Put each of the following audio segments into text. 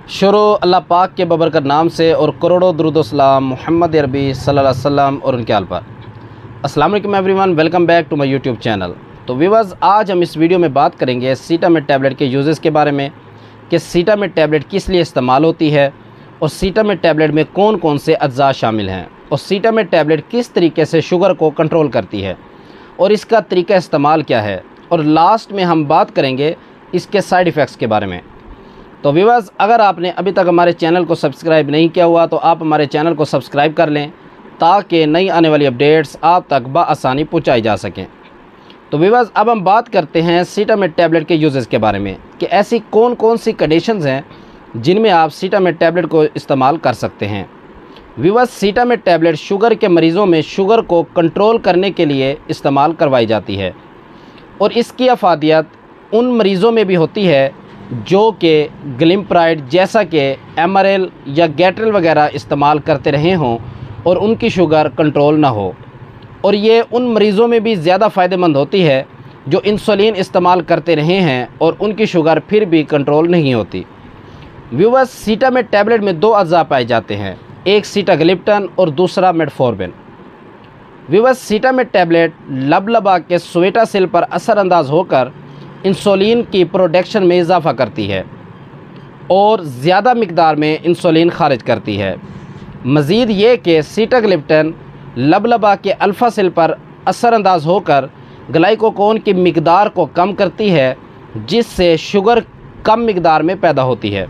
शुरू अल्लाह पाक के बबरकत नाम से और करोड़ों दुरूद व सलाम मोहम्मद अरबी सल्लल्लाहु अलैहि वसल्लम और उनके आल पर। अस्सलाम वालेकुम everyone, welcome back to my YouTube channel. तो व्यूअर्स, आज हम इस वीडियो में बात करेंगे सीटामेट टैबलेट के यूजेस के बारे में कि सीटामेट टैबलेट किस लिए इस्तेमाल होती है और सीटामेट टैबलेट में कौन कौन से अज्जा शामिल हैं और सीटामेट टैबलेट किस तरीके से शुगर को कंट्रोल करती है और इसका तरीका इस्तेमाल क्या है, और लास्ट में हम बात करेंगे इसके साइड इफ़ेक्ट्स के बारे में। तो व्यूअर्स, अगर आपने अभी तक हमारे चैनल को सब्सक्राइब नहीं किया हुआ तो आप हमारे चैनल को सब्सक्राइब कर लें ताकि नई आने वाली अपडेट्स आप तक बआसानी पहुंचाई जा सकें। तो व्यूअर्स, अब हम बात करते हैं सीटामेट टैबलेट के यूजेस के बारे में कि ऐसी कौन कौन सी कंडीशंस हैं जिनमें आप सीटामेट टैबलेट को इस्तेमाल कर सकते हैं। व्यूअर्स, सीटामेट टैबलेट शुगर के मरीज़ों में शुगर को कंट्रोल करने के लिए इस्तेमाल करवाई जाती है और इसकी अफादियत उन मरीज़ों में भी होती है जो कि ग्लिम्प्राइड जैसा कि एमआरएल या गैट्रल वगैरह इस्तेमाल करते रहे हों और उनकी शुगर कंट्रोल ना हो, और ये उन मरीज़ों में भी ज़्यादा फ़ायदेमंद होती है जो इंसुलिन इस्तेमाल करते रहे हैं और उनकी शुगर फिर भी कंट्रोल नहीं होती। व्यूअर्स, सीटामेट टैबलेट में दो अज्जा पाए जाते हैं, एक सीटाग्लिप्टन और दूसरा मेटफॉर्मिन। व्यूअर्स, सीटामेट टैबलेट लबलबा के स्वेटा सेल पर असरअंदाज होकर इंसुलिन की प्रोडक्शन में इजाफ़ा करती है और ज़्यादा मिकदार में इंसुलिन खारिज करती है। मज़ीद ये कि सीटाग्लिप्टन लबलबा के अल्फ़ा सेल पर असरअंदाज होकर ग्लाइकोगोन की मिकदार को कम करती है जिससे शुगर कम मिकदार में पैदा होती है।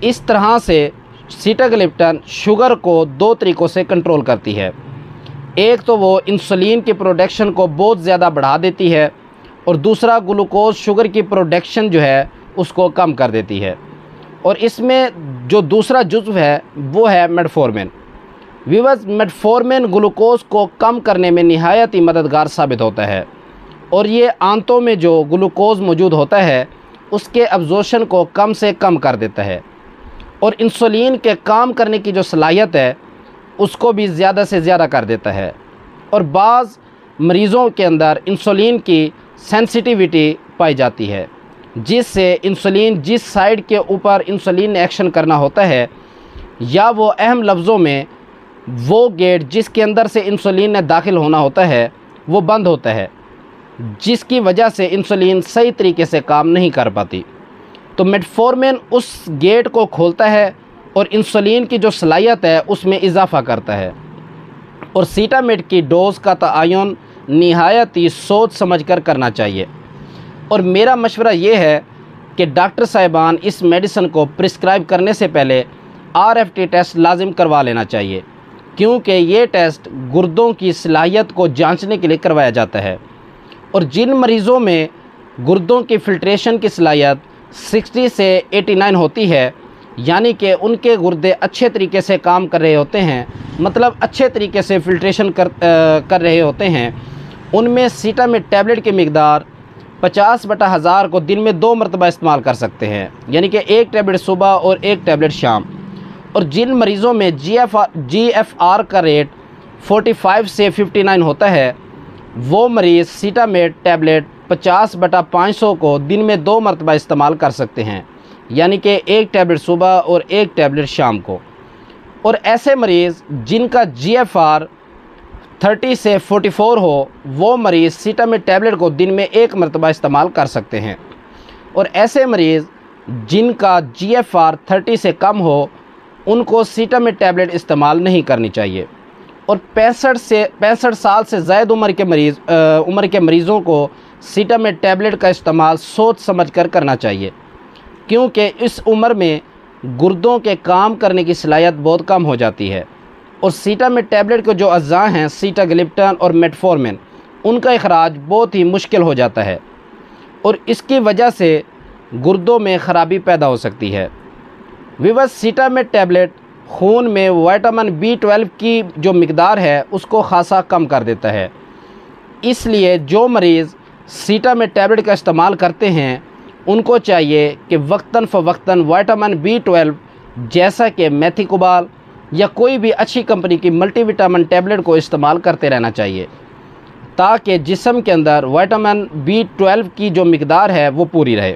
इस तरह से सीटाग्लिप्टन शुगर को दो तरीक़ों से कंट्रोल करती है। एक तो वो इंसुलिन की प्रोडक्शन को बहुत ज़्यादा बढ़ा देती है और दूसरा ग्लूकोज शुगर की प्रोडक्शन जो है उसको कम कर देती है, और इसमें जो दूसरा जुज़्व है वो है मेटफॉर्मिन। व्यूअर्स, मेटफॉर्मिन ग्लूकोज को कम करने में निहायत ही मददगार साबित होता है और ये आंतों में जो ग्लूकोज मौजूद होता है उसके अब्जॉर्प्शन को कम से कम कर देता है और इंसुलिन के काम करने की जो सलाहियत है उसको भी ज़्यादा से ज़्यादा कर देता है, और बाज़ मरीज़ों के अंदर इंसुलिन की सेंसिटिविटी पाई जाती है जिससे इंसुलिन जिस साइड के ऊपर इंसुलिन ने एक्शन करना होता है या वो अहम लफ्ज़ों में वो गेट जिसके अंदर से इंसुलिन ने दाखिल होना होता है वो बंद होता है, जिसकी वजह से इंसुलिन सही तरीके से काम नहीं कर पाती। तो मेटफॉर्मिन उस गेट को खोलता है और इंसुलिन की जो सलाहियत है उसमें इजाफ़ा करता है, और सीटामेट की डोज़ का तआयुन निहायत ही सोच समझ कर करना चाहिए। और मेरा मशवरा ये है कि डॉक्टर साहिबान इस मेडिसिन को प्रिस्क्राइब करने से पहले आरएफटी टेस्ट लाजिम करवा लेना चाहिए, क्योंकि ये टेस्ट गुर्दों की सलाहियत को जांचने के लिए करवाया जाता है, और जिन मरीज़ों में गुर्दों की फ़िल्ट्रेशन की सलाहियत 60 से 89 होती है, यानी कि उनके गुर्दे अच्छे तरीके से काम कर रहे होते हैं, मतलब अच्छे तरीके से फ़िल्ट्रेशन कर रहे होते हैं, उनमें सीटामेट टैबलेट की मिकदार 50/1000 को दिन में 2 मरतबा इस्तेमाल कर सकते हैं, यानी कि एक टैबलेट सुबह और एक टैबलेट शाम। और जिन मरीज़ों में GFR का रेट 45 से 59 होता है वो मरीज़ सीटामेट टैबलेट 50/500 को दिन में 2 मरतबा इस्तेमाल कर सकते हैं, यानी कि एक टैबलेट सुबह और एक टैबलेट शाम को। और ऐसे मरीज़ जिनका GFR 30 से 44 हो वो मरीज़ सीटामेट टैबलेट को दिन में 1 मरतबा इस्तेमाल कर सकते हैं, और ऐसे मरीज़ जिनका GFR 30 से कम हो उनको सीटामेट टैबलेट इस्तेमाल नहीं करनी चाहिए। और 65 साल से ज़ायद उम्र के मरीज़ों को सीटामेट टैबलेट का इस्तेमाल सोच समझ कर करना चाहिए, क्योंकि इस उम्र में गुर्दों के काम करने की सलाहियत बहुत कम हो जाती है, और सीटामेट टैबलेट के जो अज्जा हैं सीटाग्लिप्टन और मेटफॉर्मिन उनका इखराज बहुत ही मुश्किल हो जाता है और इसकी वजह से गुर्दों में ख़राबी पैदा हो सकती है। व्यूअर्स, सीटामेट टैबलेट खून में विटामिन B12 की जो मिकदार है उसको खासा कम कर देता है, इसलिए जो मरीज़ सीटामेट टैबलेट का इस्तेमाल करते हैं उनको चाहिए कि वक्तन फ़वक्तन विटामिन B12 जैसा कि मेथिकोबाल या कोई भी अच्छी कंपनी की मल्टीविटामिन टैबलेट को इस्तेमाल करते रहना चाहिए ताकि जिस्म के अंदर विटामिन B12 की जो मिकदार है वो पूरी रहे।